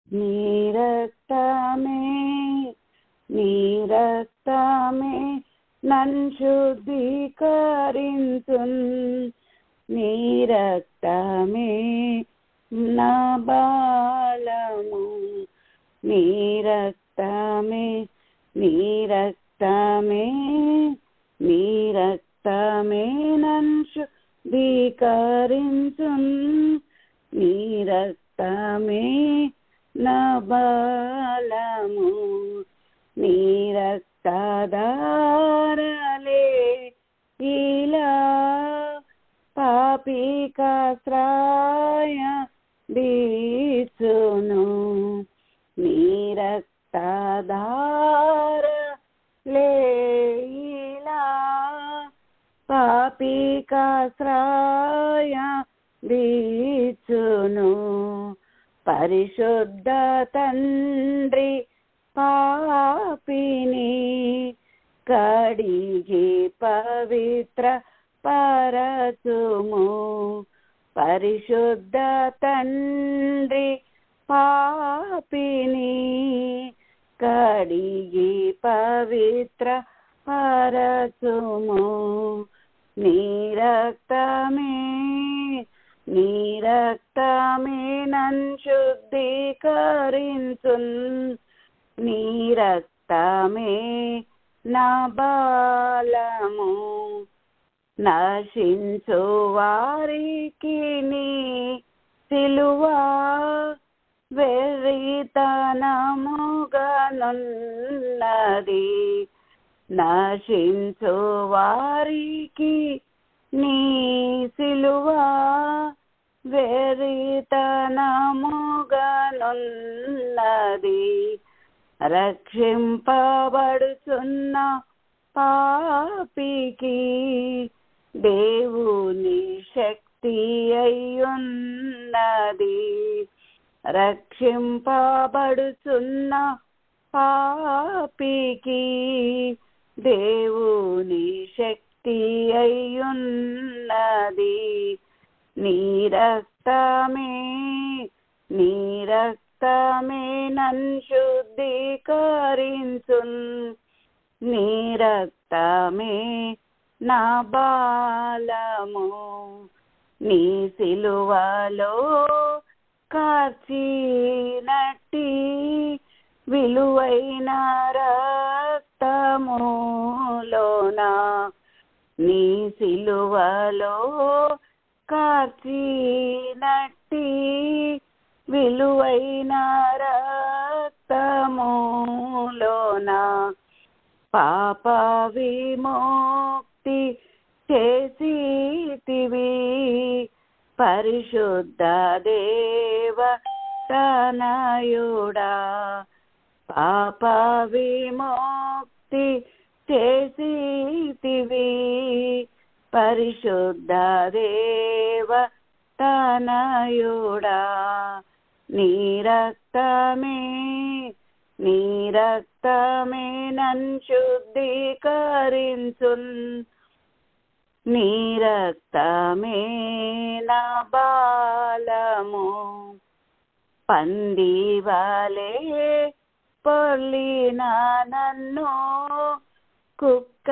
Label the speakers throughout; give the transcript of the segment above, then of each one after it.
Speaker 1: నీ రక్తమే నీ రక్తమే నన్ను శుద్ధీకరించున్ నీ రక్తమే నా బలము నీ రక్తమే నీ రక్తమే నీ రక్తమే నన్ను శుద్ధీకరించున్ నీ రక్తమే నా బలము నీ రక్తధారలే ఇలా పాపికాశ్రయ దీసును నీ రక్తధారలే ఇలా పాపికాశ్రయ దీసును పరిశుద్ధ తండ్రి పాపిని కడిగి పవిత్ర పరచుము పరిశుద్ధ తండ్రి పాపిని కడిగి పవిత్ర పరచుము నీ రక్తమే నీ రక్తమే నన్ను శుద్ధీకరించున్ నీ రక్తమే నా బలము నశించు వారికి నీ సిలువ వెర్రితనముగానున్నది నశించు వారికి నీ సిలువ వెర్రితనముగానున్నది రక్షింపబడుచున్న పాపికి దేవుని శక్తి అయ్యున్నది రక్షింపబడుచున్న పాపికి దేవుని శక్తి అయ్యున్నది నీ రక్తమే నీ రక్తమే నన్ను శుద్ధీకరించున్ నీ రక్తమే నా బలము నీ సిలువలో కార్చినట్టి విలువైన రక్తములోన నీ సిలువలో కార్చినట్టి విలువైన రక్తములోన పాప విముక్తి చేసితివి పరిశుద్ధ దేవ తనయుడా పాప విముక్తి చేసితివి పరిశుద్ధ దేవ తనయుడా నీ రక్తమే నీ రక్తమే నన్ను శుద్ధీకరించున్ నీ రక్తమే నా బలము పంది వలె పొర్లిన నన్ను కుక్క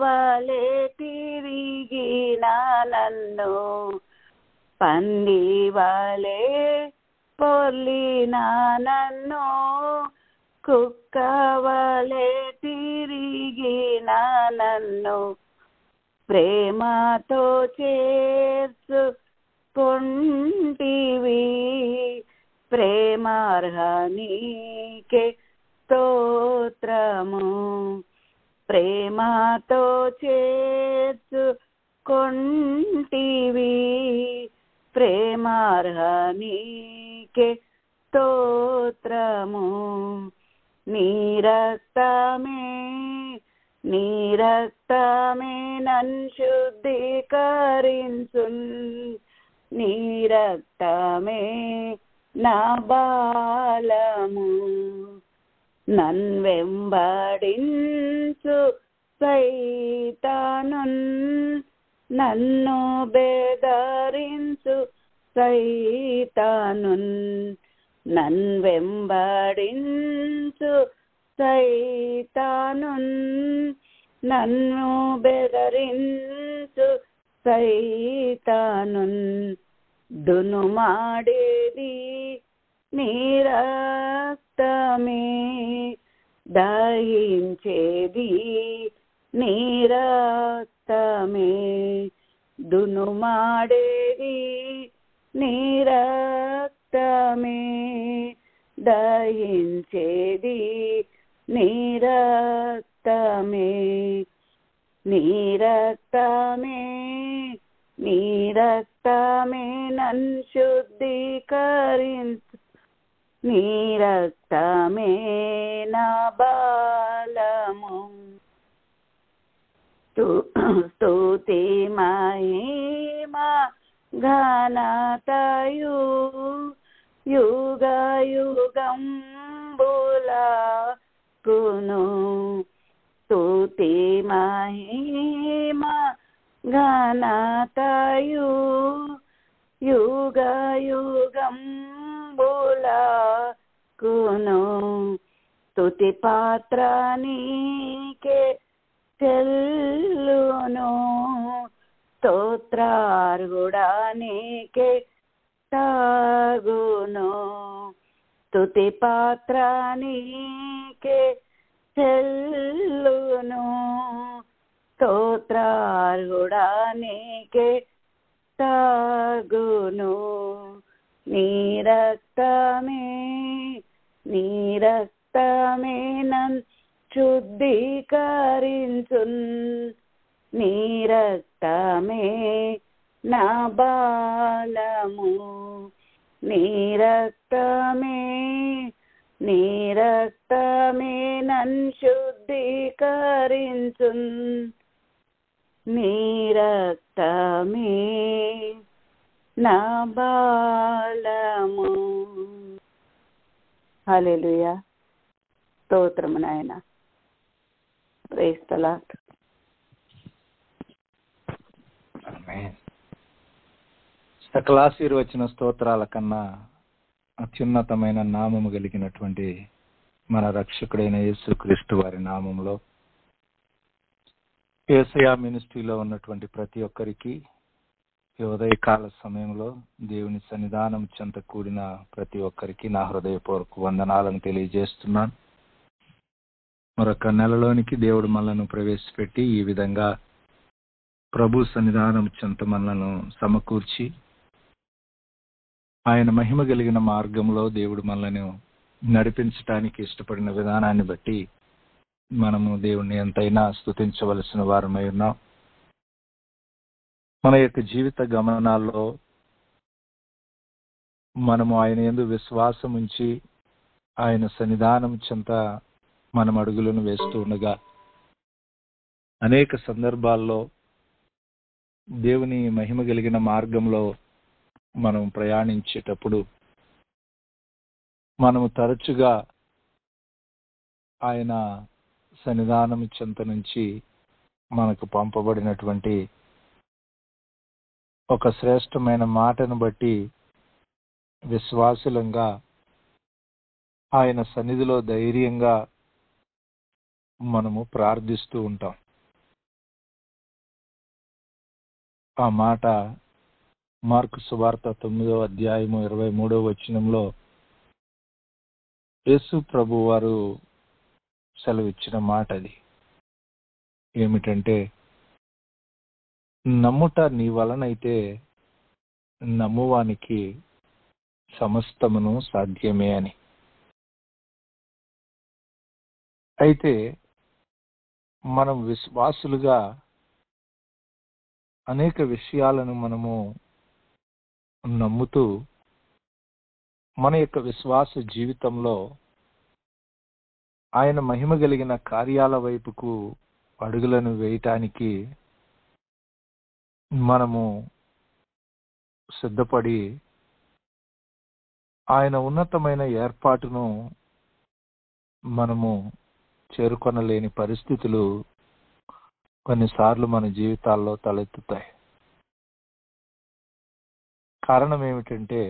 Speaker 1: వలె తిరిగిన నన్ను పంది వలె పొర్లిన నన్ను కుక్క వలె తిరిగిన నన్ను ప్రేమతో చేర్చుకొంటివి ప్రేమార్హనీకే స్తోత్రము ప్రేమతో చేర్చుకొంటివి ప్రేమార్హనీకే స్తోత్రము నీ రక్తమే నన్ను శుద్ధీకరించున్ నీ రక్తమే నా బలము నన్వెంబడించు సైతానున్ నన్ను బెదరించు సైతానున్ నన్వెంబడించు సైతానున్ నన్ను బెదరించు సైతానున్ దునుమాడేది నీ రక్తమే దహించేది నీ రక్తమే దునుమాడేది నీ రక్తమే దహించేది నీ రక్తమే నీ రక్తమే నీ రక్తమే నన్ను శుద్ధీకరించు నీ రక్తమే నా బలము స్తుతి మహిమా ఘనతయు యుగ యుగంబులకును స్తుతి మహిమా ఘనతయు యుగ యుగంబులకును స్తుతి పాత్ర నీకే చెల్లును స్తోత్రార్హుడా నీకే తాగును స్తుతి పాత్ర నీకే చెల్లును స్తోత్రార్హుడా నీకే తాగును నీ రక్తమే నన్ను శుద్ధీకరించున్ నీ రక్తమే నా బలము నీ రక్తమే నన్ను శుద్ధీకరించున్ నీ రక్తమే నా బలము. హల్లెలూయా. స్తోత్రము నాయన. Praise the lord.
Speaker 2: సకలాశీర్వచన స్తోత్రాల కన్నా అత్యున్నతమైన నామము కలిగినటువంటి మన రక్షకుడైన యేసుక్రీస్తు వారి నామంలో యేసయ్య మినిస్ట్రీలో ఉన్నటువంటి ప్రతి ఒక్కరికి ఈ ఉదయకాల సమయంలో దేవుని సన్నిధానం చెంత కూడిన ప్రతి ఒక్కరికి నా హృదయపూర్వక వందనాలను తెలియజేస్తున్నాను. మరొక నెలలోనికి దేవుడు మనలను ప్రవేశపెట్టి ఈ విధంగా ప్రభు సన్నిధానం చెంత మనలను సమకూర్చి ఆయన మహిమ కలిగిన మార్గంలో దేవుడు మనలను నడిపించడానికి ఇష్టపడిన విధానాన్ని బట్టి మనము దేవుణ్ణి ఎంతైనా స్తుతించవలసిన వారమై ఉన్నాం. మన యొక్క జీవిత గమనాల్లో మనము ఆయన యందు విశ్వాసం ఉంచి ఆయన సన్నిధానం చెంత మనం అడుగులను వేస్తూ ఉండగా అనేక సందర్భాల్లో దేవుని మహిమ కలిగిన మార్గంలో మనం ప్రయాణించేటప్పుడు మనము తరచుగా ఆయన సన్నిధానం చెంత నుంచి మనకు పంపబడినటువంటి ఒక శ్రేష్టమైన మాటను బట్టి విశ్వాసులంగా ఆయన సన్నిధిలో ధైర్యంగా మనము ప్రార్థిస్తూ ఉంటాం. ఆ మాట మార్కు సువార్త 9వ అధ్యాయము 23వ వచనంలో యేసు ప్రభు వారు సెలవిచ్చిన మాట అది. ఏమిటంటే, నమ్ముట నీ వలనైతే నమ్మువానికి సమస్తమును సాధ్యమే అని. అయితే మనం విశ్వాసులుగా అనేక విషయాలను మనము నమ్ముతూ మన యొక్క విశ్వాస జీవితంలో ఆయన మహిమ కలిగిన కార్యాల వైపుకు అడుగులను వేయటానికి మనము సిద్ధపడి ఆయన ఉన్నతమైన ఏర్పాటును మనము చేరుకొనలేని పరిస్థితులు కొన్నిసార్లు మన జీవితాల్లో తలెత్తుతాయి. కారణం ఏమిటంటే,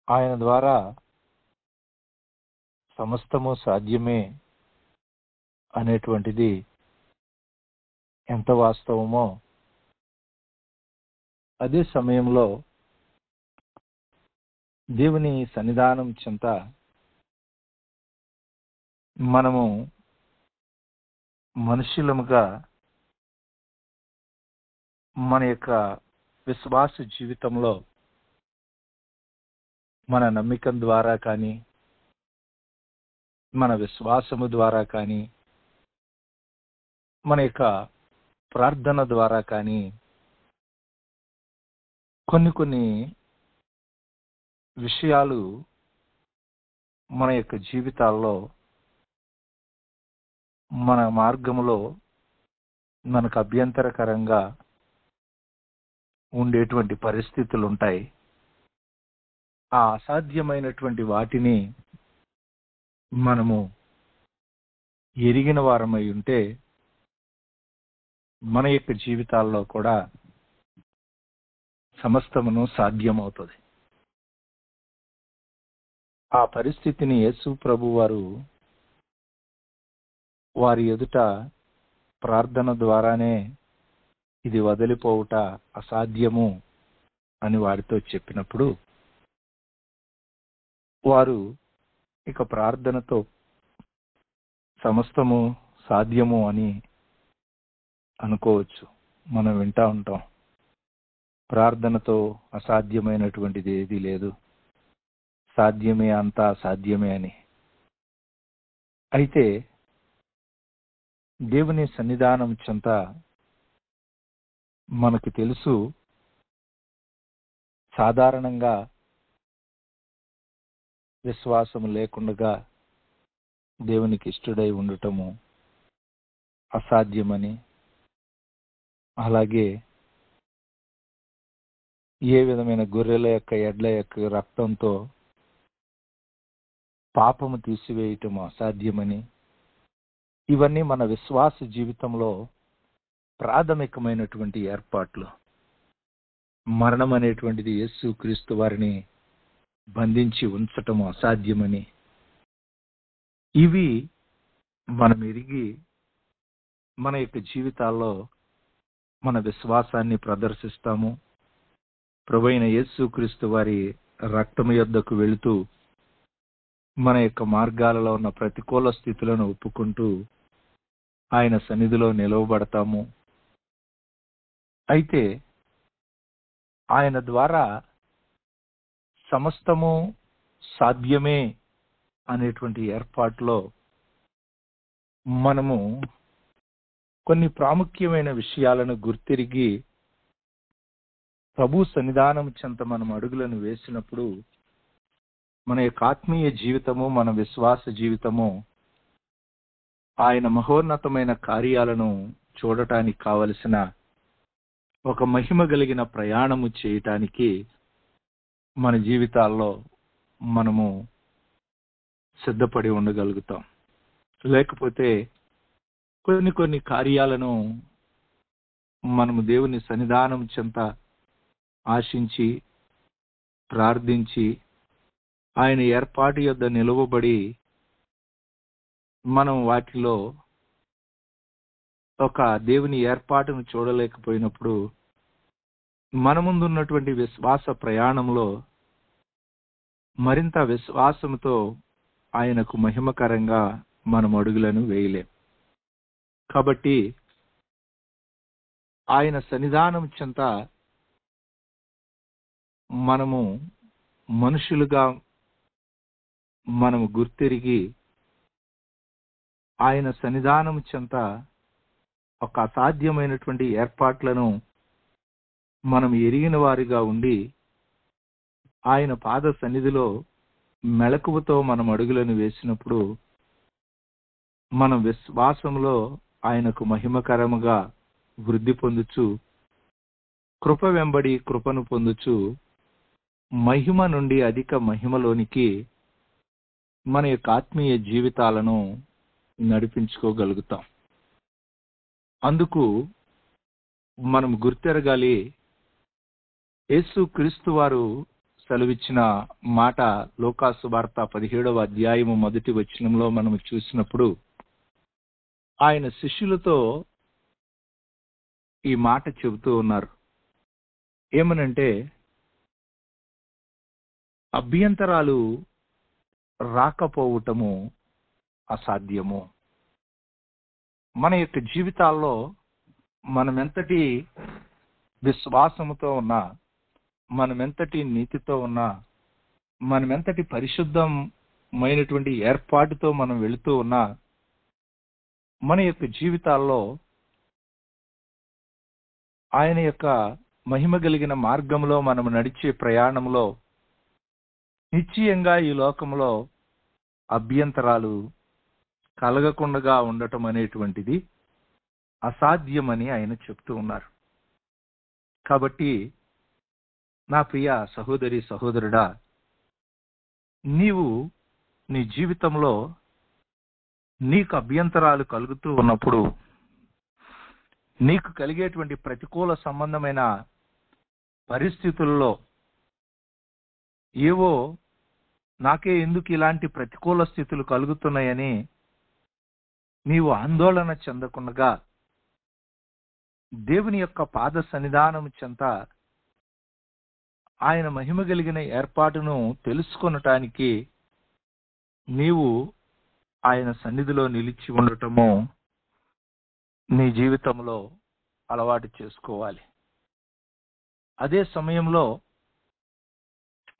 Speaker 2: ఆయన ద్వారా సమస్తము సాధ్యమే అనేటువంటిది ఎంత వాస్తవమో, అదే సమయంలో దేవుని సన్నిధానం చెంత మనము మనుషులముగా మన యొక్క విశ్వాస జీవితంలో మన నమ్మకం ద్వారా కానీ, మన విశ్వాసము ద్వారా కానీ, మన యొక్క ప్రార్థన ద్వారా కానీ కొన్ని విషయాలు మన యొక్క జీవితాల్లో, మన మార్గంలో మనకు అభ్యంతరకరంగా ఉండేటువంటి పరిస్థితులు ఉంటాయి. ఆ అసాధ్యమైనటువంటి వాటిని మనము ఎరిగిన వారమై ఉంటే మన యొక్క జీవితాల్లో కూడా సమస్తమును సాధ్యమవుతుంది. ఆ పరిస్థితిని యేసు ప్రభు వారి ఎదుట ప్రార్థన ద్వారానే ఇది వదిలిపోవుట అసాధ్యము అని వారితో చెప్పినప్పుడు వారు ఇక ప్రార్థనతో సమస్తము సాధ్యము అని అనుకోవచ్చు. మనం వింటా ఉంటాం, ప్రార్థనతో అసాధ్యమైనటువంటిది ఏదీ లేదు, సాధ్యమే అంతా సాధ్యమే అని. అయితే దేవుని సన్నిధానం చెంత మనకు తెలుసు, సాధారణంగా విశ్వాసము లేకుండా దేవునికి ఇష్టడై ఉండటము అసాధ్యమని, అలాగే ఏ విధమైన గొర్రెల యొక్క ఎడ్ల యొక్క రక్తంతో పాపము తీసివేయటం అసాధ్యమని, ఇవన్నీ మన విశ్వాస జీవితంలో ప్రాథమికమైనటువంటి ఏర్పాట్లు. మరణం అనేటువంటిది యేసు క్రీస్తు వారిని బంధించి ఉంచటం అసాధ్యమని, ఇవి మనం ఎరిగి మన యొక్క జీవితాల్లో మన విశ్వాసాన్ని ప్రదర్శిస్తాము. ప్రభువైన యేసు క్రీస్తు వారి రక్తము యొద్దకు వెళుతూ మన యొక్క మార్గాలలో ఉన్న ప్రతికూల స్థితులను ఒప్పుకుంటూ ఆయన సన్నిధిలో నిలవబడతాము. అయితే ఆయన ద్వారా సమస్తము సాధ్యమే అనేటువంటి ఏర్పాటులో మనము కొన్ని ప్రాముఖ్యమైన విషయాలను గుర్తిరిగి ప్రభు సన్నిధానం చెంత మనం అడుగులను వేసినప్పుడు మన యొక్క ఆత్మీయ జీవితము, మన విశ్వాస జీవితము ఆయన మహోన్నతమైన కార్యాలను చూడటానికి కావలసిన ఒక మహిమ కలిగిన ప్రయాణము చేయటానికి మన జీవితాల్లో మనము సిద్ధపడి ఉండగలుగుతాం. లేకపోతే కొన్ని కార్యాలను మనము దేవుని సన్నిధానం చెంత ఆశించి ప్రార్థించి ఆయన ఏర్పాటు యొద్ద నిలువబడి మనం వాటిలో ఒక దేవుని ఏర్పాటును చూడలేకపోయినప్పుడు మన ముందున్నటువంటి విశ్వాస ప్రయాణంలో మరింత విశ్వాసంతో ఆయనకు మహిమకరంగా మనం అడుగులను వేయలేం. కాబట్టి ఆయన సన్నిధానం చెంత మనము మనుషులుగా మనము గుర్తిరిగి ఆయన సన్నిధానం చెంత ఒక అసాధ్యమైనటువంటి ఏర్పాట్లను మనం ఎరిగిన వారిగా ఉండి ఆయన పాద సన్నిధిలో మెలకువతో మనం అడుగులను వేసినప్పుడు మనం విశ్వాసంలో ఆయనకు మహిమకరముగా వృద్ధి పొందుచు, కృప వెంబడి కృపను పొందుచు, మహిమ నుండి అధిక మహిమలోనికి మన యొక్క ఆత్మీయ జీవితాలను నడిపించుకోగలుగుతాం. అందుకు మనం గుర్తెరగాలి, యేసు క్రీస్తు వారు సెలవిచ్చిన మాట లూకాసు వార్త 17వ అధ్యాయము 1వ వచనంలో మనం చూసినప్పుడు ఆయన శిష్యులతో ఈ మాట చెబుతూ ఉన్నారు. ఏమనంటే, అభ్యంతరాలు రాకపోవటము అసాధ్యము. మన యొక్క జీవితాల్లో మనమెంతటి విశ్వాసముతో ఉన్నా, మనమెంతటి నీతితో ఉన్నా, మనమెంతటి పరిశుద్ధమైనటువంటి ఏర్పాటుతో మనం వెళుతూ ఉన్నా, మన యొక్క జీవితాల్లో ఆయన యొక్క మహిమ కలిగిన మార్గంలో మనం నడిచే ప్రయాణంలో నిశ్చయంగా ఈ లోకంలో అభ్యంతరాలు కలగకుండా ఉండటం అనేటువంటిది అసాధ్యమని ఆయన చెప్తూ ఉన్నారు. కాబట్టి నా ప్రియ సహోదరి సహోదరుడా, నీవు నీ జీవితంలో నీకు అభ్యంతరాలు కలుగుతూ ఉన్నప్పుడు, నీకు కలిగేటువంటి ప్రతికూల సంబంధమైన పరిస్థితుల్లో ఏవో నాకే ఎందుకు ఇలాంటి ప్రతికూల స్థితులు కలుగుతున్నాయని నీవు ఆందోళన చెందకుండా దేవుని యొక్క పాద సన్నిధానం చెంత ఆయన మహిమ కలిగిన ఏర్పాటును తెలుసుకొనటానికి నీవు ఆయన సన్నిధిలో నిలిచి ఉండటము నీ జీవితంలో అలవాటు చేసుకోవాలి. అదే సమయంలో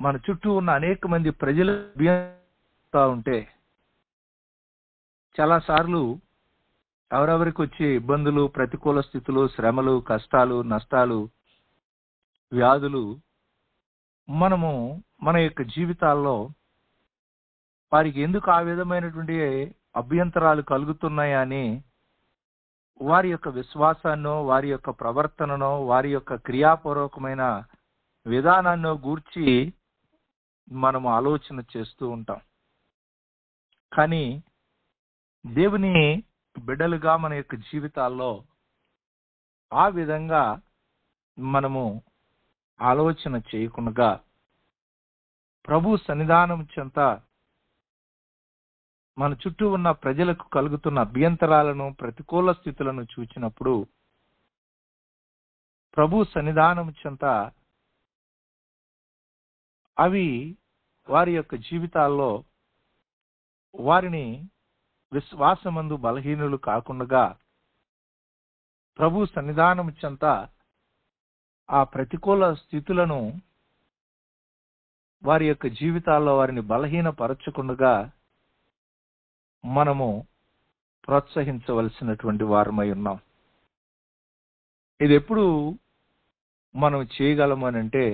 Speaker 2: మన చుట్టూ ఉన్న అనేక మంది ప్రజలు ఉంటే చాలాసార్లు ఎవరెవరికి వచ్చే ఇబ్బందులు, ప్రతికూల స్థితులు, శ్రమలు, కష్టాలు, నష్టాలు, వ్యాధులు మనము మన యొక్క జీవితాల్లో వారికి ఎందుకు ఆ విధమైనటువంటి అభ్యంతరాలు కలుగుతున్నాయని వారి యొక్క విశ్వాసాన్నో, వారి యొక్క ప్రవర్తననో, వారి యొక్క క్రియాపూర్వకమైన విధానాన్నో గూర్చి మనము ఆలోచన చేస్తూ ఉంటాం. కానీ దేవుని బిడ్డలుగా మన యొక్క జీవితాల్లో ఆ విధంగా మనము ఆలోచన చేయకుండా ప్రభు సన్నిధానం చెంత మన చుట్టూ ఉన్న ప్రజలకు కలుగుతున్న అభ్యంతరాలను, ప్రతికూల స్థితులను చూచినప్పుడు ప్రభు సన్నిధానం చెంత అవి వారి యొక్క జీవితాల్లో వారిని విశ్వాసమందు బలహీనులు కాకుండా ప్రభు సన్నిధానం చెంత ఆ ప్రతికూల స్థితులను వారి యొక్క జీవితాల్లో వారిని బలహీనపరచకుండా మనము ప్రోత్సహించవలసినటువంటి వారమై ఉన్నాం. ఇది ఎప్పుడు మనం చేయగలము అనంటే,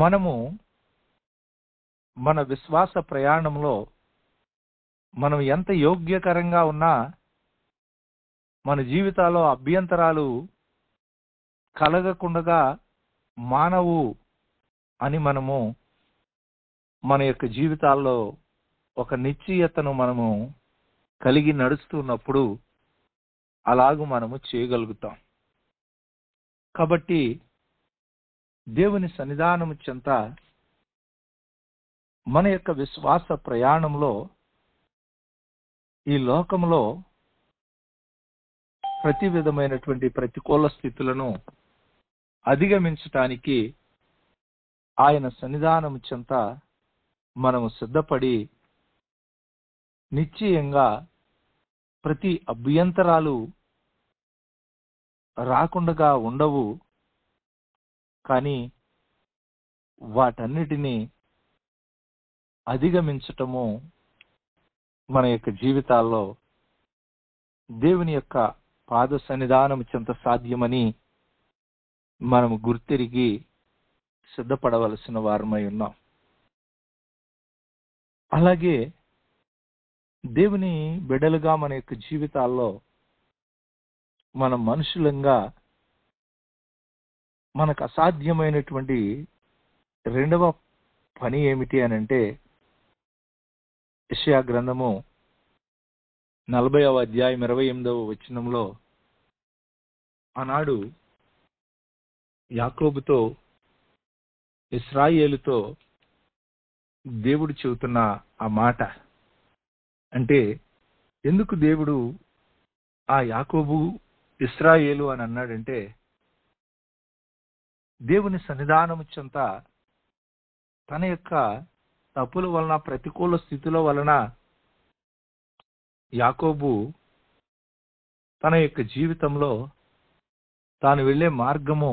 Speaker 2: మనము మన విశ్వాస ప్రయాణంలో మనం ఎంత యోగ్యకరంగా ఉన్నా మన జీవితాల్లో అభ్యంతరాలు కలగకుండా మానవు అని మనము మన యొక్క జీవితాల్లో ఒక నిశ్చయతను మనము కలిగి నడుస్తున్నప్పుడు అలాగూ మనము చేయగలుగుతాం. కాబట్టి దేవుని సన్నిధానము చెంత మన యొక్క విశ్వాస ప్రయాణంలో ఈ లోకంలో ప్రతి విధమైనటువంటి ప్రతికూల స్థితులను అధిగమించటానికి ఆయన సన్నిధానము చెంత మనము సిద్ధపడి నిశ్చయంగా ప్రతి అభ్యంతరాలు రాకుండా ఉండవు. కానీ వాటన్నిటినీ అధిగమించటము మన యొక్క జీవితాల్లో దేవుని యొక్క పాద సన్నిధానం చెంత సాధ్యమని మనము గుర్తిరిగి సిద్ధపడవలసిన వారమై ఉన్నాం. అలాగే దేవుని బిడ్డలుగా మన యొక్క జీవితాల్లో మన మనుషులంగా మనకు అసాధ్యమైనటువంటి రెండవ పని ఏమిటి అనంటే, యెషయా గ్రంథము 40వ అధ్యాయం 28వ వచనంలో ఆనాడు యాకోబుతో ఇశ్రాయేలుతో దేవుడు చెబుతున్న ఆ మాట అంటే, ఎందుకు దేవుడు ఆ యాకోబు ఇశ్రాయేలు అని అన్నాడంటే, దేవుని సన్నిధానము చెంత తన యొక్క తప్పుల వలన, ప్రతికూల స్థితుల వలన యాకోబు తన యొక్క జీవితంలో తాను వెళ్ళే మార్గము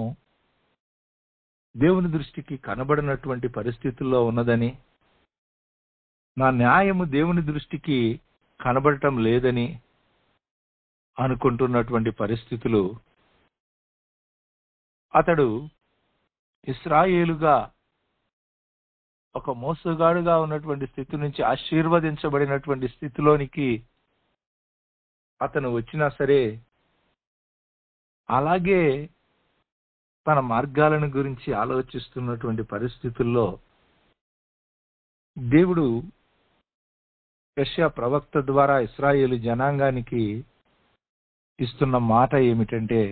Speaker 2: దేవుని దృష్టికి కనబడినటువంటి పరిస్థితుల్లో ఉన్నదని, నా న్యాయము దేవుని దృష్టికి కనబడటం లేదని అనుకుంటున్నటువంటి పరిస్థితులు అతడు ఇశ్రాయేలుగా ఒక మోసగాడుగా ఉన్నటువంటి స్థితి నుంచి ఆశీర్వదించబడినటువంటి స్థితిలోనికి అతను వచ్చినా సరే, అలాగే తన మార్గాలను గురించి ఆలోచిస్తున్నటువంటి పరిస్థితుల్లో దేవుడు యెషయా ప్రవక్త ద్వారా ఇశ్రాయేలు జనాంగానికి ఇస్తున్న మాట ఏమిటంటే,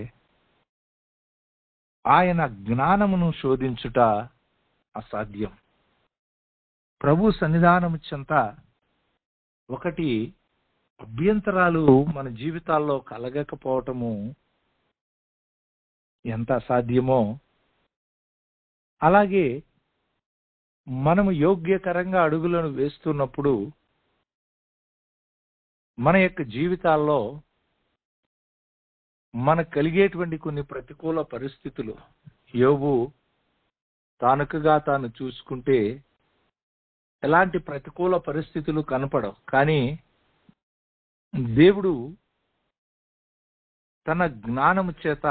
Speaker 2: ఆయన జ్ఞానమును శోధించుట అసాధ్యం. ప్రభు సన్నిధానము చెంత ఒకటి అభ్యంతరాలు మన జీవితాల్లో కలగకపోవటము ఎంత అసాధ్యమో, అలాగే మనము యోగ్యకరంగా అడుగులను వేస్తున్నప్పుడు మన యొక్క జీవితాల్లో మనకు కలిగేటువంటి కొన్ని ప్రతికూల పరిస్థితులు, యోబు తానుకుగా తాను చూసుకుంటే ఎలాంటి ప్రతికూల పరిస్థితులు కనపడవు, కానీ దేవుడు తన జ్ఞానము చేత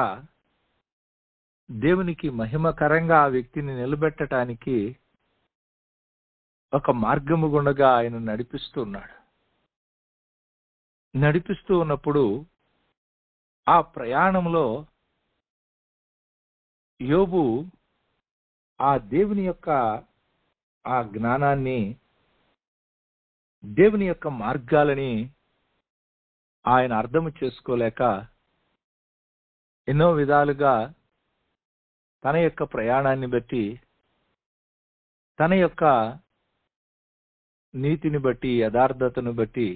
Speaker 2: దేవునికి మహిమకరంగా ఆ వ్యక్తిని నిలబెట్టడానికి ఒక మార్గము గుండగా ఆయన నడిపిస్తూ ఉన్నప్పుడు ఆ ప్రయాణంలో యోబు ఆ దేవుని యొక్క ఆ జ్ఞానాన్ని, దేవుని యొక్క మార్గాలని ఆయన అర్థం చేసుకోలేక ఎన్నో విధాలుగా తన యొక్క ప్రయాణాన్ని బట్టి, తన యొక్క నీతిని బట్టి, యథార్థతను బట్టి,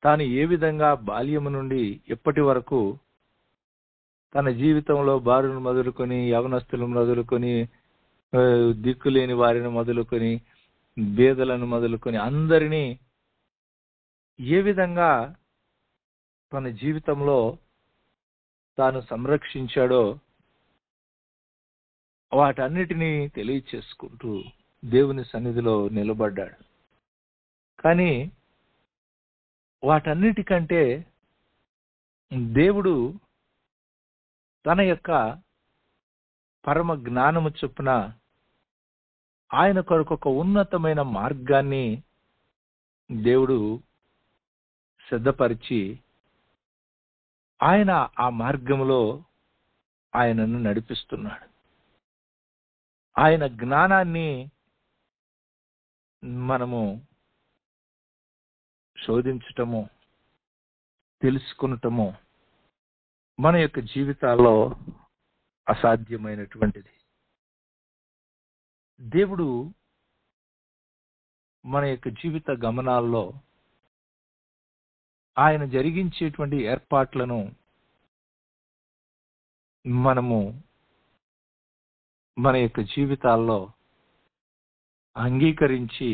Speaker 2: తాను ఏ విధంగా బాల్యము నుండి ఎప్పటి వరకు తన జీవితంలో బారును మొదలుకొని, యవనస్తులను మొదలుకొని, దిక్కులేని వారిని మొదలుకొని, బేదలను మొదలుకొని అందరినీ ఏ విధంగా తన జీవితంలో తాను సంరక్షించాడో వాటన్నిటినీ తెలియచేసుకుంటూ దేవుని సన్నిధిలో నిలబడ్డాడు. కానీ వాటన్నిటికంటే దేవుడు తన యొక్క పరమ జ్ఞానము చొప్పున ఆయన కొరకు ఒక ఉన్నతమైన మార్గాన్ని దేవుడు సిద్ధపరిచి ఆయన ఆ మార్గంలో ఆయనను నడిపిస్తున్నాడు. ఆయన జ్ఞానాన్ని మనము శోధించటము, తెలుసుకునటము మన యొక్క జీవితాల్లో అసాధ్యమైనటువంటిది. దేవుడు మన యొక్క జీవిత గమనాల్లో ఆయన జరిగించేటువంటి ఏర్పాట్లను మనము మన యొక్క జీవితాల్లో అంగీకరించి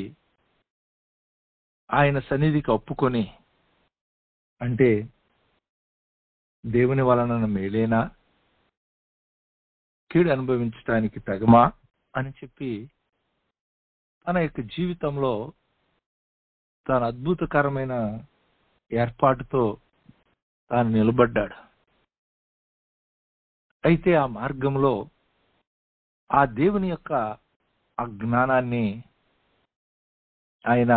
Speaker 2: ఆయన సన్నిధికి ఒప్పుకొని, అంటే దేవుని వలన మేలేనా, కీడు అనుభవించడానికి తగమా అని చెప్పి తన యొక్క జీవితంలో తన అద్భుతకరమైన ఏర్పాటుతో తాను నిలబడ్డాడు. అయితే ఆ మార్గంలో ఆ దేవుని యొక్క ఆ జ్ఞానాన్ని ఆయన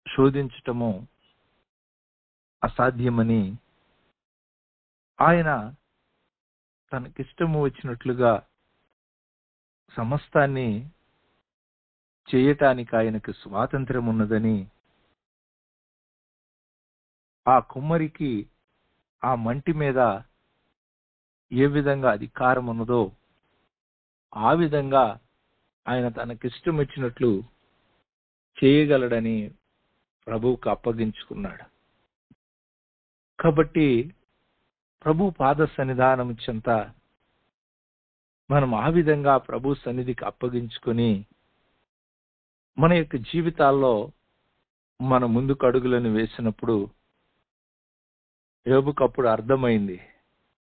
Speaker 2: శోధించటము అసాధ్యమని ఆయన తనకిష్టము వచ్చినట్లుగా సమస్తాన్ని చేయటానికి ఆయనకు స్వాతంత్ర్యం ఉన్నదని, ఆ కుమ్మరికి ఆ మంటి మీద ఏ విధంగా అధికారం ఉన్నదో ఆ విధంగా ఆయన తనకిష్టం వచ్చినట్లు చేయగలడని ప్రభువుకు అప్పగించుకున్నాడు. కాబట్టి ప్రభు పాద సన్నిధానం చెంత మనం ఆ విధంగా ప్రభు సన్నిధికి అప్పగించుకొని మన యొక్క జీవితాల్లో మన ముందుకు అడుగులను వేసినప్పుడు యోబుకు అప్పుడు అర్థమైంది.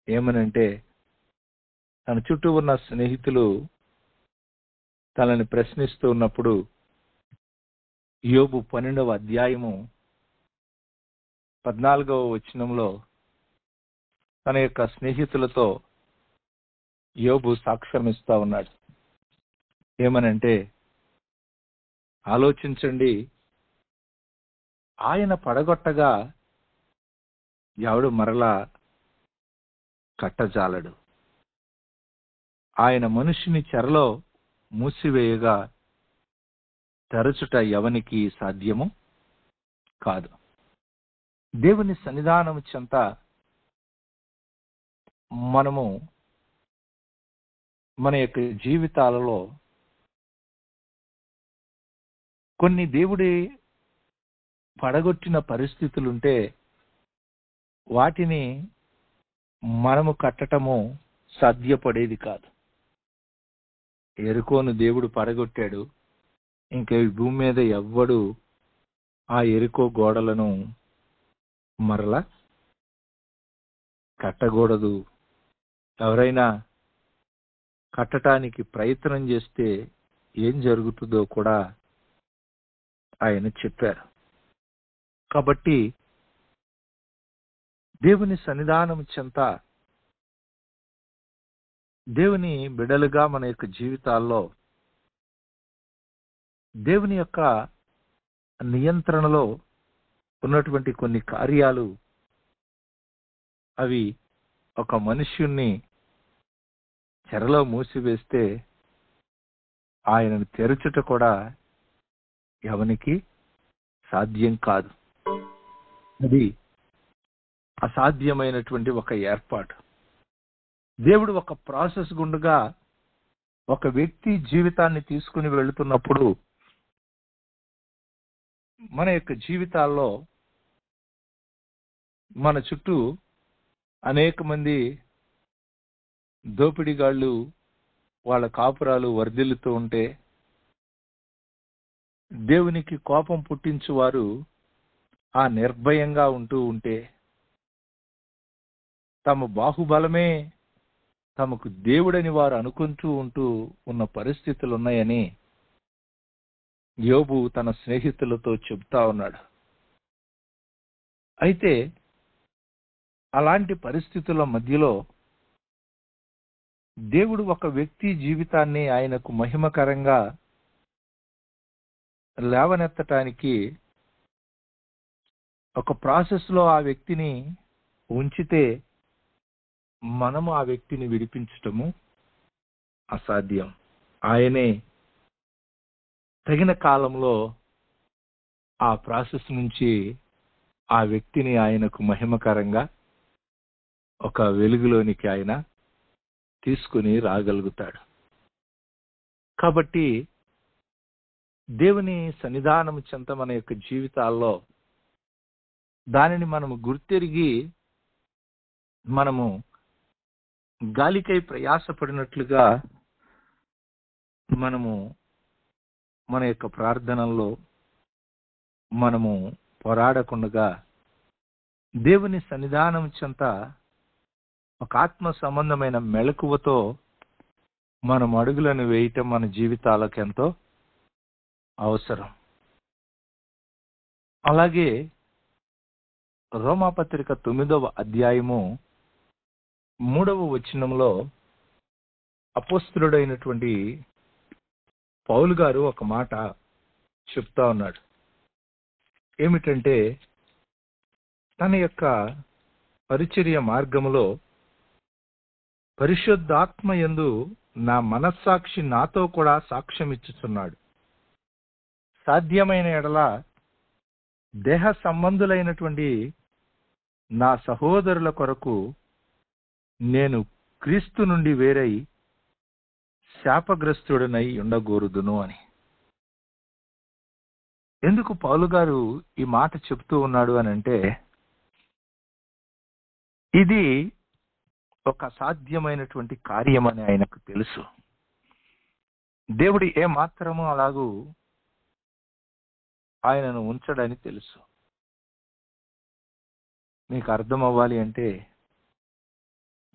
Speaker 2: ఏమనంటే, తన చుట్టూ ఉన్న స్నేహితులు తనని ప్రశ్నిస్తూ ఉన్నప్పుడు యోబు 12వ అధ్యాయము 14వ వచనంలో తన యొక్క స్నేహితులతో యోబు సాక్ష్యం ఇస్తా ఉన్నాడు. ఏమనంటే, ఆలోచించండి, ఆయన పడగొట్టగా ఎవడు మరలా కట్టజాలడు. ఆయన మనుషుని చెరలో మూసివేయగా తెరచుట ఎవనికి సాధ్యము కాదు. దేవుని సన్నిధానం చెంత మనము మన యొక్క జీవితాలలో కొన్ని దేవుడి పడగొట్టిన పరిస్థితులుంటే వాటిని మనము కట్టటము సాధ్యపడేది కాదు. ఎరుకోను దేవుడు పడగొట్టాడు. ఇంకా ఈ భూమి మీద ఎవ్వడు ఆ ఎరుకో గోడలను మరలా కట్టకూడదు. ఎవరైనా కట్టడానికి ప్రయత్నం చేస్తే ఏం జరుగుతుందో కూడా ఆయన చెప్పారు. కాబట్టి దేవుని సన్నిధానం చెంత దేవుని బిడలుగా మన యొక్క జీవితాల్లో దేవుని యొక్క నియంత్రణలో ఉన్నటువంటి కొన్ని కార్యాలు అవి ఒక మనుష్యుణ్ణి చెరలో మూసివేస్తే ఆయనను తెరచుట కూడా ఎవనికి సాధ్యం కాదు. అది అసాధ్యమైనటువంటి ఒక ఏర్పాటు. దేవుడు ఒక ప్రాసెస్ గుండుగా ఒక వ్యక్తి జీవితాన్ని తీసుకుని వెళుతున్నప్పుడు మన యొక్క జీవితాల్లో మన చుట్టూ అనేక మంది దోపిడిగాళ్ళు వాళ్ళ కాపురాలు వర్ధిల్లుతూ ఉంటే, దేవునికి కోపం పుట్టించువారు ఆ నిర్భయంగా ఉంటూ ఉంటే, తమ బాహుబలమే తమకు దేవుడని వారు అనుకుంటూ ఉన్న పరిస్థితులు ఉన్నాయని యోబు తన స్నేహితులతో చెప్తా ఉన్నాడు. అయితే అలాంటి పరిస్థితుల మధ్యలో దేవుడు ఒక వ్యక్తి జీవితాన్ని ఆయనకు మహిమకరంగా లేవనెత్తటానికి ఒక ప్రాసెస్లో ఆ వ్యక్తిని ఉంచితే మనము ఆ వ్యక్తిని విడిపించటము అసాధ్యం. ఆయనే తగిన కాలంలో ఆ ప్రాసెస్ నుంచి ఆ వ్యక్తిని ఆయనకు మహిమకరంగా ఒక వెలుగులోనికి ఆయన తీసుకుని రాగలుగుతాడు. కాబట్టి దేవుని సన్నిధానం చెంత మన యొక్క జీవితాల్లో దానిని మనము గుర్తెరిగి మనము గాలికై ప్రయాసపడినట్లుగా మనము మన యొక్క ప్రార్థనల్లో మనము పోరాడకుండా దేవుని సన్నిధానం చెంత ఒక ఆత్మ సంబంధమైన మెలకువతో మనం అడుగులను వేయటం మన జీవితాలకు ఎంతో అవసరం. అలాగే రోమాపత్రిక 9వ అధ్యాయము 3వ వచనంలో అపోస్తలుడైనటువంటి పౌలు గారు ఒక మాట చెప్తా ఉన్నాడు. ఏమిటంటే, తన యొక్క పరిచర్య మార్గములో పరిశుద్ధాత్మ యందు నా మనస్సాక్షి నాతో కూడా సాక్ష్యం ఇచ్చుచున్నాడు. సాధ్యమైన ఎడల దేహ సంబంధులైనటువంటి నా సహోదరుల కొరకు నేను క్రీస్తు నుండి వేరై శాపగ్రస్తుడనై ఉండగోరుదును అని. ఎందుకు పౌలు గారు ఈ మాట చెప్తూ ఉన్నాడు అని అంటే, ఇది ఒక అసాధ్యమైనటువంటి కార్యం అని ఆయనకు తెలుసు. దేవుడు ఏ మాత్రము అలాగూ ఆయనను ఉంచడని తెలుసు. మీకు అర్థం అవ్వాలి అంటే,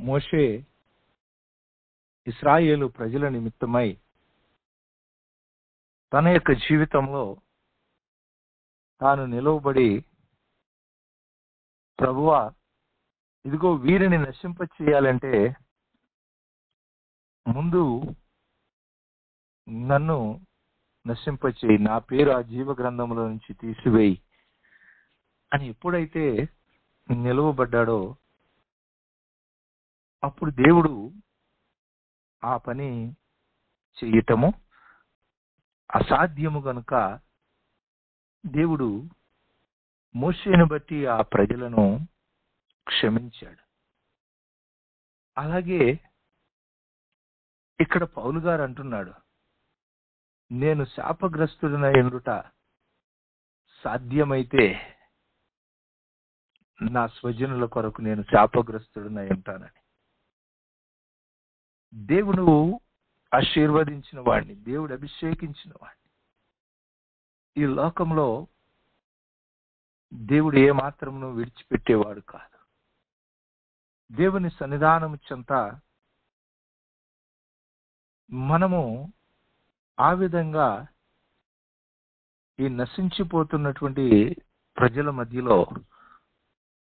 Speaker 2: మోషే ఇశ్రాయేలు ప్రజల నిమిత్తమై తన యొక్క జీవితంలో తాను నిలవబడి, ప్రభువా ఇదిగో వీరిని నశింప చేయాలంటే ముందు నన్ను నశింపచేయి, నా పేరు ఆ జీవ గ్రంథంలో నుంచి తీసివేయి అని ఎప్పుడైతే నిలవబడ్డాడో అప్పుడు దేవుడు ఆ పని చెయ్యటము అసాధ్యము గనుక దేవుడు మోషేను బట్టి ఆ ప్రజలను క్షమించాడు. అలాగే ఇక్కడ పౌలు గారు అంటున్నాడు, నేను శాపగ్రస్తుడనై ఉండుట సాధ్యమైతే నా స్వజనుల కొరకు నేను శాపగ్రస్తుడనై ఉంటానని. దేవుడు ఆశీర్వదించిన వాడిని, దేవుడు అభిషేకించిన వాడిని ఈ లోకంలో దేవుడు ఏ మాత్రమును విడిచిపెట్టేవాడు కాదు. దేవుని సన్నిధానము చెంత మనము ఆ విధంగా ఈ నశించిపోతున్నటువంటి ప్రజల మధ్యలో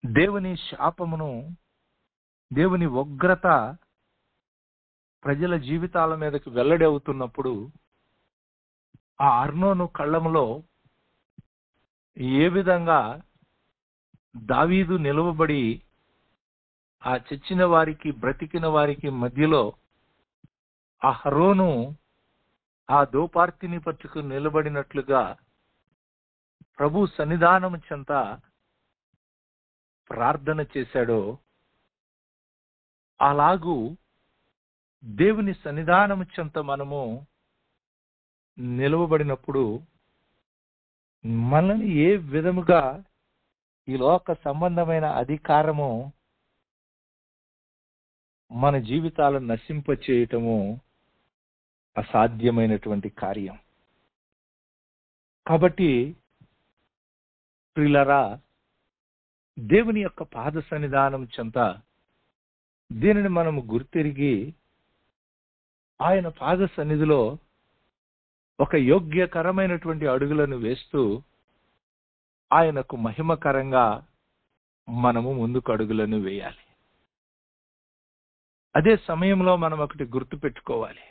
Speaker 2: దేవుని శాపమును, దేవుని ఉగ్రత ప్రజల జీవితాల మీదకి వెల్లడి అవుతున్నప్పుడు ఆ అర్నోను కళ్ళములో ఏ విధంగా దావీదు నిలవబడి ఆ చచ్చిన వారికి బ్రతికిన వారికి మధ్యలో ఆ అహరోను ఆ దోపార్తిని పట్టుకుని నిలబడినట్లుగా ప్రభు సన్నిధానము చెంత ప్రార్థన చేశాడో, అలాగూ దేవుని సన్నిధానము చెంత మనము నిలవబడినప్పుడు మనల్ని ఏ విధముగా ఈ లోక సంబంధమైన అధికారము మన జీవితాలను నశింపచేయటము అసాధ్యమైనటువంటి కార్యం. కాబట్టి ప్రియులారా, దేవుని యొక్క పాద సన్నిధానం చెంత దీనిని మనము గుర్తిరిగి ఆయన పాద సన్నిధిలో ఒక యోగ్యకరమైనటువంటి అడుగులను వేస్తూ ఆయనకు మహిమకరంగా మనము ముందుకు అడుగులను వేయాలి. అదే సమయంలో మనం ఒకటి గుర్తు పెట్టుకోవాలి,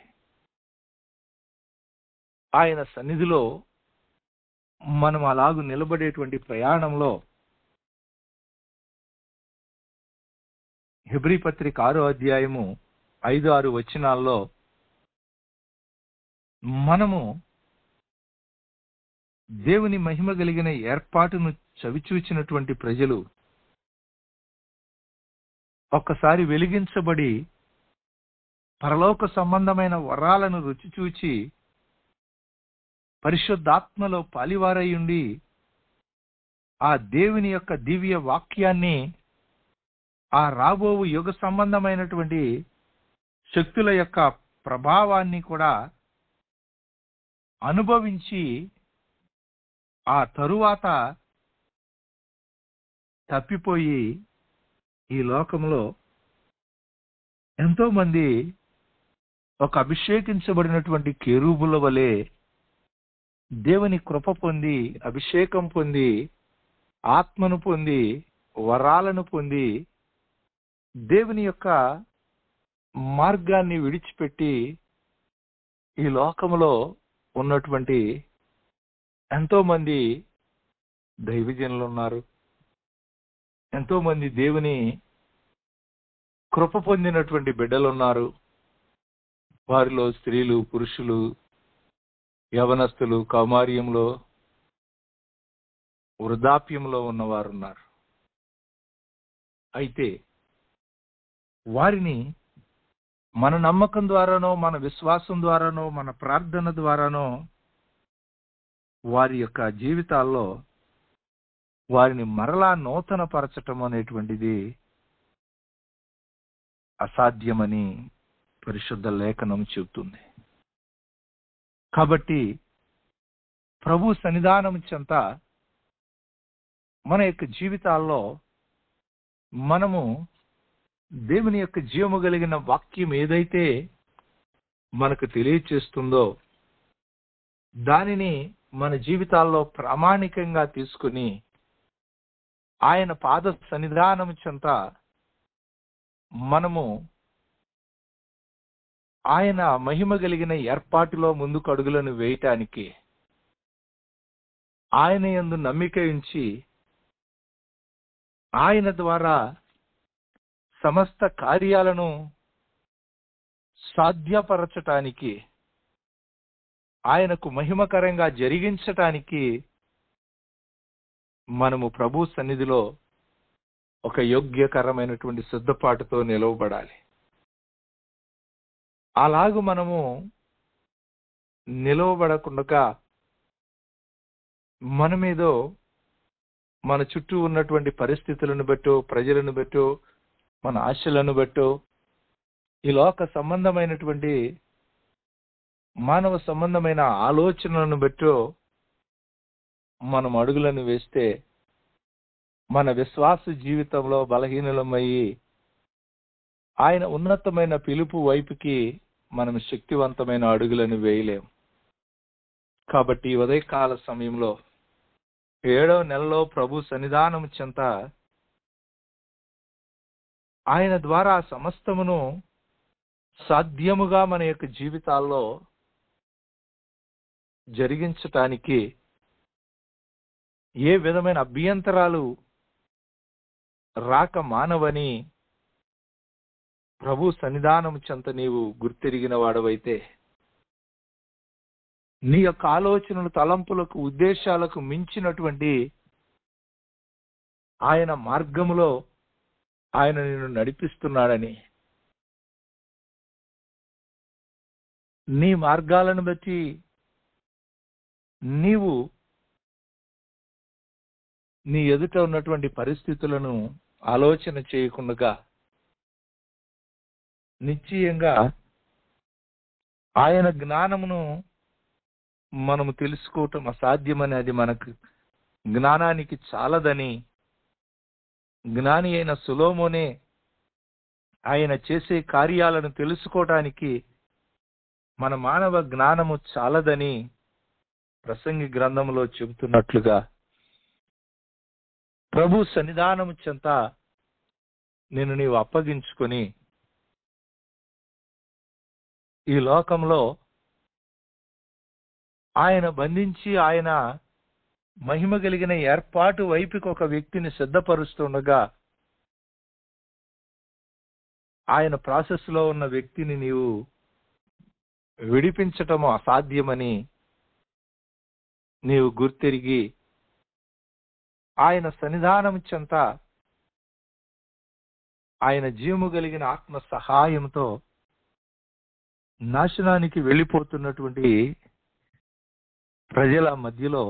Speaker 2: ఆయన సన్నిధిలో మనం అలాగు నిలబడేటువంటి ప్రయాణంలో హెబ్రీ పత్రిక 6వ అధ్యాయము 5-6 వచనాల్లో మనము దేవుని మహిమ కలిగిన ఏర్పాటును చవిచూచినటువంటి ప్రజలు ఒక్కసారి వెలిగించబడి పరలోక సంబంధమైన వరాలను రుచి చూచి పరిశుద్ధాత్మలో పాలివారయ్యుండి ఆ దేవుని యొక్క దివ్య వాక్యాన్ని, ఆ రాబోవు యుగ సంబంధమైనటువంటి శక్తుల యొక్క ప్రభావాన్ని కూడా అనుభవించి ఆ తరువాత తప్పిపోయి ఈ లోకంలో ఎంతో మంది ఒక అభిషేకించబడినటువంటి కెరూబుల వలె దేవుని కృప పొంది, అభిషేకం పొంది, ఆత్మను పొంది, వరాలను పొంది దేవుని యొక్క మార్గాన్ని విడిచిపెట్టి ఈ లోకంలో ఉన్నటువంటి ఎంతో మంది దైవజనులు ఉన్నారు. ఎంతో మంది దేవుని కృప పొందినటువంటి బిడ్డలు ఉన్నారు. వారిలో స్త్రీలు, పురుషులు, యవనస్తులు, కౌమార్యంలో, వృద్ధాప్యంలో ఉన్నవారు ఉన్నారు. అయితే వారిని మన నమ్మకం ద్వారానో, మన విశ్వాసం ద్వారానో, మన ప్రార్థన ద్వారానో వారి యొక్క జీవితాల్లో వారిని మరలా నూతన పరచటం అనేటువంటిది అసాధ్యమని పరిశుద్ధ లేఖనం చెబుతుంది. కాబట్టి ప్రభు సన్నిధానం చెంత మన యొక్క జీవితాల్లో మనము దేవుని యొక్క జీవము కలిగిన వాక్యం ఏదైతే మనకు తెలియచేస్తుందో దానిని మన జీవితాల్లో ప్రామాణికంగా తీసుకుని ఆయన పాద సన్నిధానం చెంత మనము ఆయన మహిమ కలిగిన ఏర్పాటులో ముందుకు అడుగులను వేయటానికి ఆయన యందు నమ్మిక ఉంచి ఆయన ద్వారా సమస్త కార్యాలను సాధ్యపరచటానికి, ఆయనకు మహిమకరంగా జరిగించటానికి మనము ప్రభు సన్నిధిలో ఒక యోగ్యకరమైనటువంటి సిద్ధపాటుతో నిలవబడాలి. అలాగూ మనము నిలవబడకుండా మనమేదో మన చుట్టూ ఉన్నటువంటి పరిస్థితులను బట్టో, ప్రజలను బట్టో, మన ఆశలను బట్టో, ఈ లోక సంబంధమైనటువంటి మానవ సంబంధమైన ఆలోచనలను బట్టో మనం అడుగులను వేస్తే మన విశ్వాస జీవితంలో బలహీనలమయ్యి ఆయన ఉన్నతమైన పిలుపు వైపుకి మనం శక్తివంతమైన అడుగులను వేయలేం. కాబట్టి ఉదయకాల సమయంలో 7వ నెలలో ప్రభు సన్నిధానం చెంత ఆయన ద్వారా సమస్తమును సాధ్యముగా మన యొక్క జీవితాల్లో జరిగించటానికి ఏ విధమైన అభ్యంతరాలు రాక మానవని ప్రభు సన్నిధానం చెంత నీవు గుర్తెరిగిన వాడవైతే నీ యొక్క ఆలోచనలు, తలంపులకు, ఉద్దేశాలకు మించినటువంటి ఆయన మార్గములో ఆయన నిన్ను నడిపిస్తున్నాడని, నీ మార్గాలను బట్టి నీవు నీ ఎదుట ఉన్నటువంటి పరిస్థితులను ఆలోచన చేయకుండా నిశ్చయంగా ఆయన జ్ఞానమును మనము తెలుసుకోవటం అసాధ్యమని, అది మనకు జ్ఞానానికి చాలదని జ్ఞాని అయిన సొలొమోనే ఆయన చేసే కార్యాలను తెలుసుకోవటానికి మన మానవ జ్ఞానము చాలదని ప్రసంగి గ్రంథంలో చెబుతున్నట్లుగా ప్రభు సన్నిధానము చెంత నిన్ను నీవు అప్పగించుకొని ఈ లోకంలో ఆయన బంధించి ఆయన మహిమ కలిగిన ఏర్పాటు వైపుకి ఒక వ్యక్తిని సిద్ధపరుస్తుండగా ఆయన ప్రాసెస్ లో ఉన్న వ్యక్తిని నీవు విడిపించటము అసాధ్యమని నీవు గుర్తెరిగి ఆయన సన్నిధానం చెంత ఆయన జీవము కలిగిన ఆత్మ సహాయంతో నాశనానికి వెళ్ళిపోతున్నటువంటి ప్రజల మధ్యలో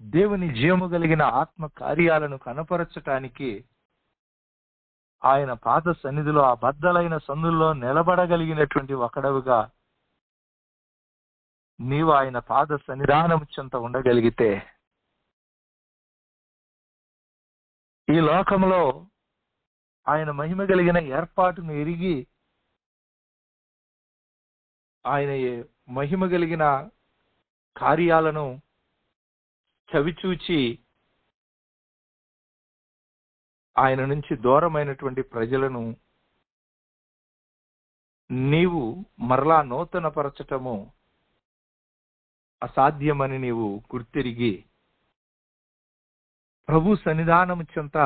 Speaker 2: దేవుని జీవము కలిగిన ఆత్మ కార్యాలను కనపరచటానికి ఆయన పాద సన్నిధిలో ఆ బద్దలైన సందుల్లో నిలబడగలిగినటువంటి ఒకడవుగా నీవు ఆయన పాద సన్నిధానం చెంత ఉండగలిగితే ఈ లోకంలో ఆయన మహిమ కలిగిన ఏర్పాటును ఎరిగి ఆయన మహిమ కలిగిన కార్యాలను చవిచూచి ఆయన నుంచి దూరమైనటువంటి ప్రజలను నీవు మరలా నూతన పరచటము అసాధ్యమని నీవు గుర్తిరిగి ప్రభు సన్నిధానము చెంత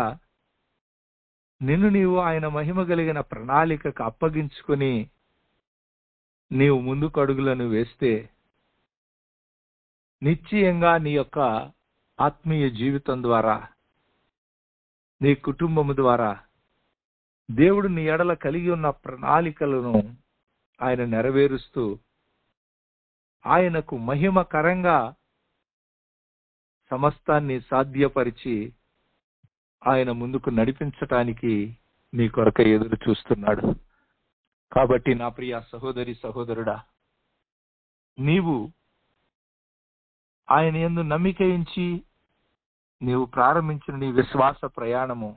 Speaker 2: నిన్ను నీవు ఆయన మహిమ కలిగిన ప్రణాళికకు అప్పగించుకొని నీవు ముందుకు అడుగులను వేస్తే నిశ్చయంగా నీ యొక్క ఆత్మీయ జీవితం ద్వారా, నీ కుటుంబము ద్వారా, దేవుడు నీ ఎడల కలిగి ఉన్న ప్రణాళికలను ఆయన నెరవేరుస్తూ ఆయనకు మహిమకరంగా సమస్తాన్ని సాధ్యపరిచి ఆయన ముందుకు నడిపించటానికి నీ కొరకై ఎదురు చూస్తున్నాడు. కాబట్టి నా ప్రియ సహోదరి సహోదరుడా, నీవు ఆయన యందు నమ్మిక ఉంచి నీవు ప్రారంభించిన నీ విశ్వాస ప్రయాణము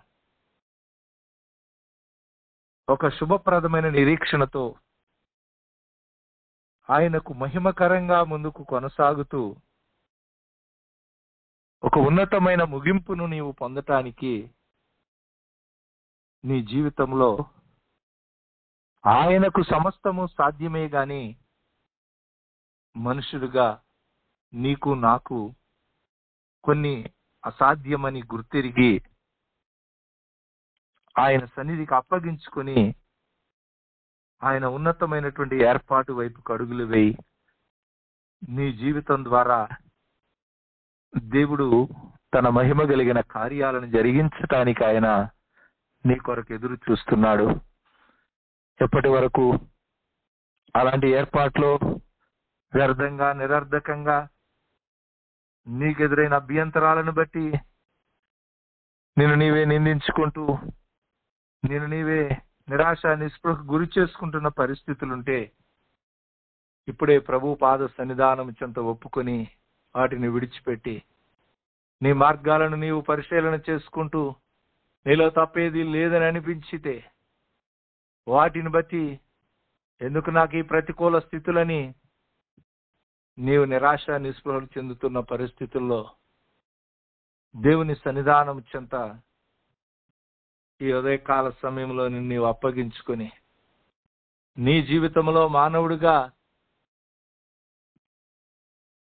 Speaker 2: ఒక శుభప్రదమైన నిరీక్షణతో ఆయనకు మహిమకరంగా ముందుకు కొనసాగుతూ ఒక ఉన్నతమైన ముగింపును నీవు పొందటానికి నీ జీవితంలో ఆయనకు సమస్తము సాధ్యమే గాని మనుషులుగా నీకు నాకు కొన్ని అసాధ్యమని గుర్తిరిగి ఆయన సన్నిధికి అప్పగించుకొని ఆయన ఉన్నతమైనటువంటి ఏర్పాటు వైపుకు అడుగులు వేయి. నీ జీవితం ద్వారా దేవుడు తన మహిమ కలిగిన కార్యాలను జరిగించటానికి ఆయన నీ కొరకు ఎదురు చూస్తున్నాడు. ఎప్పటి వరకు అలాంటి ఏర్పాట్లు వ్యర్థంగా నిరర్ధకంగా నీకెదురైన అభ్యంతరాలను బట్టి నేను నీవే నిందించుకుంటూ నేను నీవే నిరాశ నిస్పృహకు గురి చేసుకుంటున్న పరిస్థితులుంటే ఇప్పుడే ప్రభు పాద సన్నిధానం చెంత ఒప్పుకొని వాటిని విడిచిపెట్టి నీ మార్గాలను నీవు పరిశీలన చేసుకుంటూ నీలో తప్పేది లేదని అనిపించితే వాటిని బట్టి ఎందుకు నాకు ఈ ప్రతికూల స్థితులని నీవు నిరాశ నిస్పృహలు చెందుతున్న పరిస్థితుల్లో దేవుని సన్నిధానం చెంత ఈ ఉదయకాల సమయంలో నీవు అప్పగించుకొని నీ జీవితంలో మానవుడిగా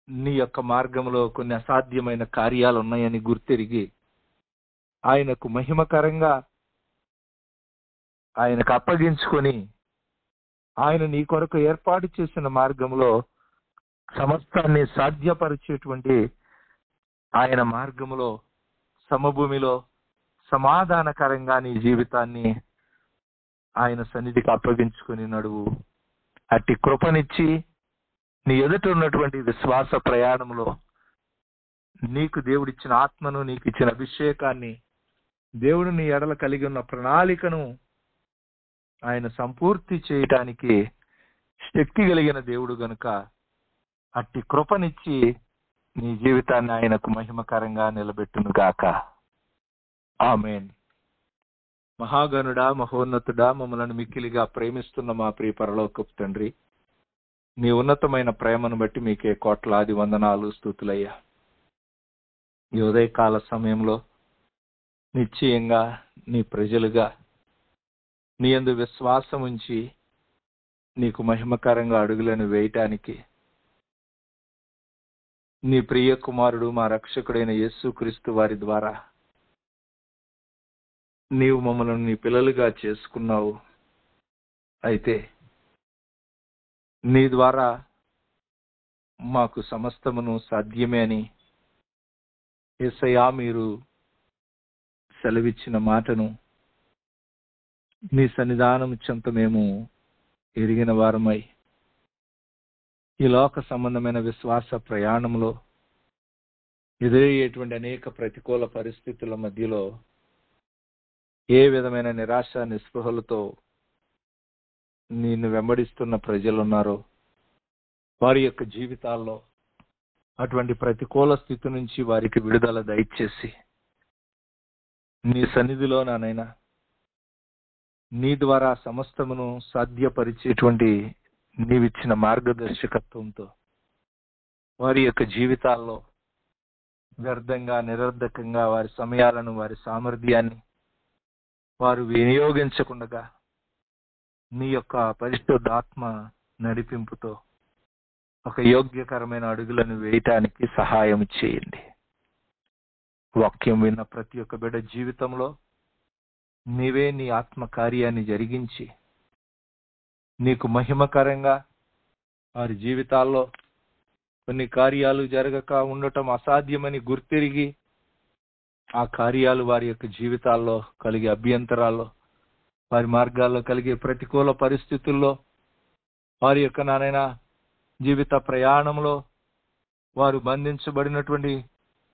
Speaker 2: నీ యొక్క మార్గంలో కొన్ని అసాధ్యమైన కార్యాలు ఉన్నాయని గుర్తిరిగి ఆయనకు మహిమకరంగా ఆయనకు అప్పగించుకొని ఆయన నీ కొరకు ఏర్పాటు చేసిన మార్గంలో సమస్తాన్ని సాధ్యపరిచేటువంటి ఆయన మార్గములో సమభూమిలో సమాధానకరంగా నీ జీవితాన్ని ఆయన సన్నిధికి అప్పగించుకొని నడువు. అట్టి కృపనిచ్చి నీ ఎదుట ఉన్నటువంటి విశ్వాస ప్రయాణంలో నీకు దేవుడిచ్చిన ఆత్మను నీకు ఇచ్చిన అభిషేకాన్ని దేవుడు నీ ఎడల కలిగి ఉన్న ప్రణాళికను ఆయన సంపూర్తి చేయటానికి శక్తి కలిగిన దేవుడు గనుక అట్టి కృపనిచ్చి నీ జీవితాన్ని ఆయనకు మహిమకరంగా నిలబెట్టును గాక. ఆమేన్. మహాగణుడా మహోన్నతుడా మమ్మలను మిక్కిలిగా ప్రేమిస్తున్న మా ప్రియ పరలోకపు తండ్రి, నీ ఉన్నతమైన ప్రేమను బట్టి మీకే కోట్లాది వందనాలు స్తుతులయ్యా. ఈ ఉదయకాల సమయంలో నిశ్చయంగా నీ ప్రజలుగా నీ యందు విశ్వాసం ఉంచి నీకు మహిమకరంగా అడుగులను వేయటానికి నీ ప్రియ కుమారుడు మా రక్షకుడైన యేసుక్రీస్తు వారి ద్వారా నీవు మమ్మల్ని నీ పిల్లలుగా చేసుకున్నావు. అయితే నీ ద్వారా మాకు సమస్తమును సాధ్యమే అని యేసయ్యా మీరు సెలవిచ్చిన మాటను నీ సన్నిధానం చెంత మేము ఎరిగిన వారమై ఈ లోక సంబంధమైన విశ్వాస ప్రయాణంలో ఎదురయ్యేటువంటి అనేక ప్రతికూల పరిస్థితుల మధ్యలో ఏ విధమైన నిరాశ నిస్పృహలతో నిన్ను వెంబడిస్తున్న ప్రజలున్నారో వారి యొక్క జీవితాల్లో అటువంటి ప్రతికూల స్థితి నుంచి వారికి విడుదల దయచేసి నీ సన్నిధిలో నానైనా నీ ద్వారా సమస్తమును సాధ్యపరిచేటువంటి నీవిచ్చిన మార్గదర్శకత్వంతో వారి యొక్క జీవితాల్లో వ్యర్థంగా నిరర్ధకంగా వారి సమయాలను వారి సామర్థ్యాన్ని వారు వినియోగించకుండా నీ యొక్క పరిశుద్ధాత్మ నడిపింపుతో ఒక యోగ్యకరమైన అడుగులను వేయటానికి సహాయం చేయండి. వాక్యం విన్న ప్రతి ఒక్క బిడ్డ జీవితంలో నీవే నీ ఆత్మ కార్యాన్ని జరిగించి నీకు మహిమకరంగా వారి జీవితాల్లో కొన్ని కార్యాలు జరగక ఉండటం అసాధ్యమని గుర్తిరిగి ఆ కార్యాలు వారి యొక్క జీవితాల్లో కలిగే అభ్యంతరాల్లో వారి మార్గాల్లో కలిగే ప్రతికూల పరిస్థితుల్లో, వారి యొక్క నాయనా జీవిత ప్రయాణంలో, వారు బంధించబడినటువంటి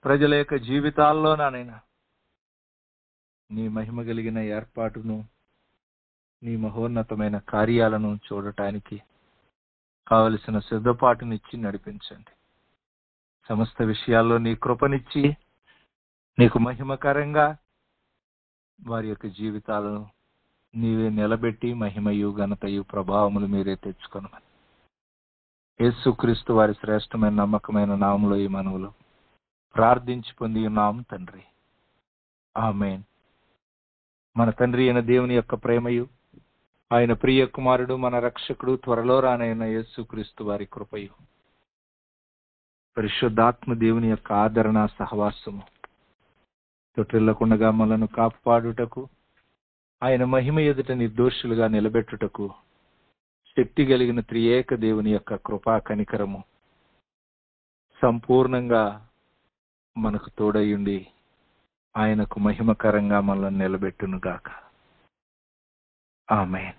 Speaker 2: ప్రజల యొక్క జీవితాల్లో నాయనా నీ మహిమ కలిగిన ఏర్పాటును, నీ మహోన్నతమైన కార్యాలను చూడటానికి కావలసిన సిద్ధపాటునిచ్చి నడిపించండి. సమస్త విషయాల్లో నీ కృపనిచ్చి నీకు మహిమకరంగా వారి యొక్క జీవితాలను నీవే నిలబెట్టి మహిమయు ఘనతయు ప్రభావములు మీరే తెచ్చుకొనమని యేసుక్రీస్తు వారి శ్రేష్టమైన నమ్మకమైన నామములో ఈ మనవులు ప్రార్థించి పొంది ఉన్నాము తండ్రి. ఆమేన్. మన తండ్రి అయిన దేవుని యొక్క ప్రేమయు, ఆయన ప్రియ కుమారుడు మన రక్షకుడు త్వరలో రానైన యేసుక్రీస్తు వారి కృపయు, పరిశుద్ధాత్మ దేవుని యొక్క ఆదరణ సహవాసము తొట్టిల్లకుండగా మనను కాపాడుటకు, ఆయన మహిమ ఎదుట నిర్దోషులుగా నిలబెట్టుటకు శక్తి కలిగిన త్రియేక దేవుని యొక్క కృపా కనికరము సంపూర్ణంగా మనకు తోడయుండి ఆయనకు మహిమకరంగా మనల్ని నిలబెట్టును గాక. ఆమేన్.